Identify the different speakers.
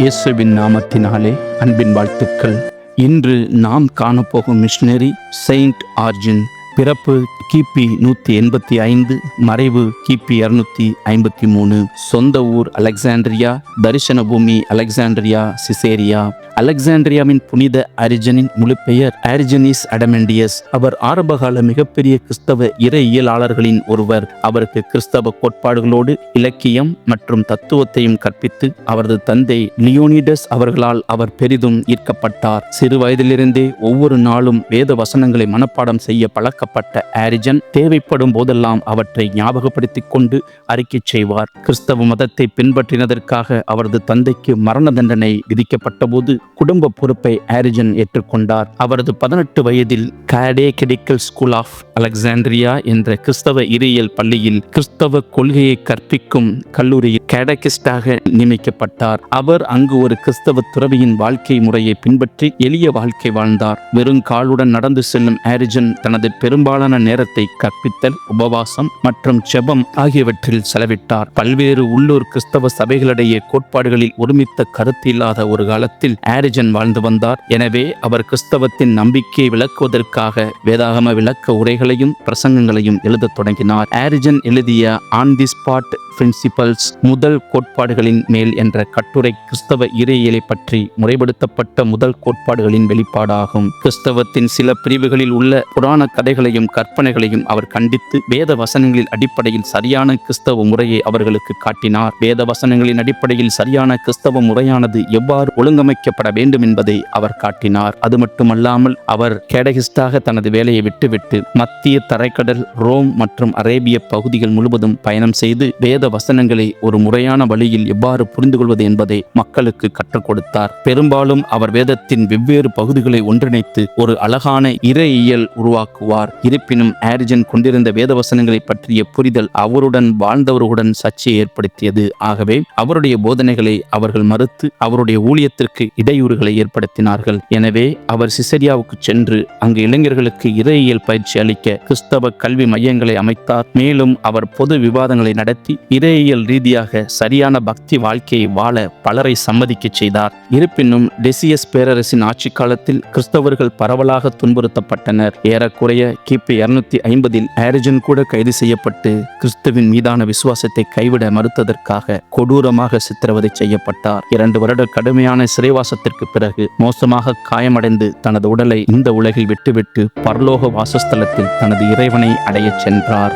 Speaker 1: இயேசுவின் நாமத்தினாலே அன்பின் வாழ்த்துக்கள். இன்று நாம் காணப்போகும் மிஷனரி செயின்ட் ஆர்ஜின். பிறப்பு கிபி 185, மறைவு கிபி 253. சொந்த ஊர் அலெக்சாண்ட்ரியா, தரிசன பூமி அலெக்சாண்ட்ரியா, சிசேரியா. அலெக்சாண்ட்ரியாவின் புனித ஆரிஜனின் முழு பெயர் ஆரிஜனிஸ் அடமெண்டியஸ். அவர் ஆரம்பகால மிகப்பெரிய கிறிஸ்தவ இறையியலாளர்களின் ஒருவர். அவருக்கு கிறிஸ்தவ கோட்பாடுகளோடு இலக்கியம் மற்றும் தத்துவத்தையும் கற்பித்து அவரது தந்தை லியோனிடஸ் அவர்களால் அவர் பெரிதும் ஈர்க்கப்பட்டார். சிறு வயதிலிருந்தே ஒவ்வொரு நாளும் வேத வசனங்களை மனப்பாடம் செய்ய பழக்கப்பட்ட ஆரிஜன் தேவைப்படும் போதெல்லாம் அவற்றை ஞாபகப்படுத்திக் கொண்டு அறிக்கை செய்வார். கிறிஸ்தவ மதத்தை பின்பற்றினதற்காக அவரது தந்தைக்கு மரண தண்டனை விதிக்கப்பட்ட போது குடும்ப பொறுப்பை ஆரிஜன் ஏற்றுக்கொண்டார். அவரது 18 வயதில் கேடெகெடிக்கல் ஸ்கூல் ஆஃப் அலெக்சாண்ட்ரியா என்ற கிறிஸ்தவ இறையியல் பள்ளியில் கிறிஸ்தவ கொள்கையை கற்பிக்கும் கல்லூரியில் கேடகிஸ்டாக நியமிக்கப்பட்டார். அவர் அங்கு ஒரு கிறிஸ்தவ துறவியின் வாழ்க்கை முறையை பின்பற்றி எளிய வாழ்க்கை வாழ்ந்தார். வெறும் காலுடன் நடந்து செல்லும் ஆரிஜன் தனது பெரும்பாலான நேரத்தை கற்பித்தல், உபவாசம் மற்றும் ஜெபம் ஆகியவற்றில் செலவிட்டார். பல்வேறு உள்ளூர் கிறிஸ்தவ சபைகளிடையே கோட்பாடுகளில் ஒருமித்த கருத்து இல்லாத ஒரு காலத்தில் ஆரிஜன் வாழ்ந்து வந்தார். எனவே அவர் கிறிஸ்தவத்தின் நம்பிக்கையை விளக்குவதற்காக வேதாகம விளக்க உரைகளையும் பிரசங்கங்களையும் எழுதத் தொடங்கினார். ஆரிஜன் எழுதிய ஆன் தி ஸ்பாட் பிரின்சிபல்ஸ், முதல் கோட்பாடுகளின் மேல் என்ற கட்டுரை கிறிஸ்தவ இறையியலை பற்றி முறைப்படுத்தப்பட்ட முதல் கோட்பாடுகளின் வெளிப்பாடாகும். கிறிஸ்தவத்தின் சில பிரிவுகளில் உள்ள புராண கதைகளையும் கற்பனைகளையும் அவர் கண்டித்து வேத வசனங்களின் அடிப்படையில் சரியான கிறிஸ்தவ முறையை அவர்களுக்கு காட்டினார். வேத வசனங்களின் அடிப்படையில் சரியான கிறிஸ்தவ முறையானது எவ்வாறு ஒழுங்கமைக்கப்பட வேண்டும் என்பதை அவர் காட்டினார். அது மட்டுமல்லாமல் அவர் கேடகிஸ்டாக தனது வேலையை விட்டுவிட்டு மத்திய தரைக்கடல், ரோம் மற்றும் அரேபிய பகுதிகள் முழுவதும் பயணம் செய்து வேத வசனங்களை ஒரு முறையான வழியில் எவ்வாறு புரிந்து கொள்வது என்பதை மக்களுக்கு கற்றுக் கொடுத்தார். பெரும்பாலும் அவர் வேதத்தின் வெவ்வேறு பகுதிகளை ஒன்றிணைத்து ஒரு அழகான இறையியல் உருவாக்குவார். இருப்பினும் ஆரிஜன் கொண்டிருந்த வேத வசனங்களை பற்றிய புரிதல் அவருடன் வாழ்ந்தவர்களுடன் சர்ச்சையை ஏற்படுத்தியது. ஆகவே அவருடைய போதனைகளை அவர்கள் மறுத்து அவருடைய ஊழியத்திற்கு இடையூறுகளை ஏற்படுத்தினார்கள். எனவே அவர் சிசேரியாவுக்கு சென்று அங்கு இளைஞர்களுக்கு இறையியல் பயிற்சி அளிக்க கிறிஸ்தவ கல்வி மையங்களை அமைத்தார். மேலும் அவர் பொது விவாதங்களை நடத்தி இறையியல் ரீதியாக சரியான பக்தி வாழ்க்கையை வாழ பலரை சம்மதிக்க செய்தார். இருப்பினும் டெசியஸ் பேரரசின் ஆட்சி காலத்தில் கிறிஸ்தவர்கள் பரவலாக துன்புறுத்தப்பட்டனர். ஏறக்குறைய கிபி 250 ஆரிஜன் கூட கைது செய்யப்பட்டு கிறிஸ்துவின் மீதான விசுவாசத்தை கைவிட மறுத்ததற்காக கொடூரமாக சித்திரவதை செய்யப்பட்டார். 2 வருட கடுமையான சிறைவாசத்திற்கு பிறகு மோசமாக காயமடைந்து தனது உடலை இந்த உலகில் விட்டுவிட்டு பரலோக வாசஸ்தலத்தில் தனது இறைவனை அடையச் சென்றார்.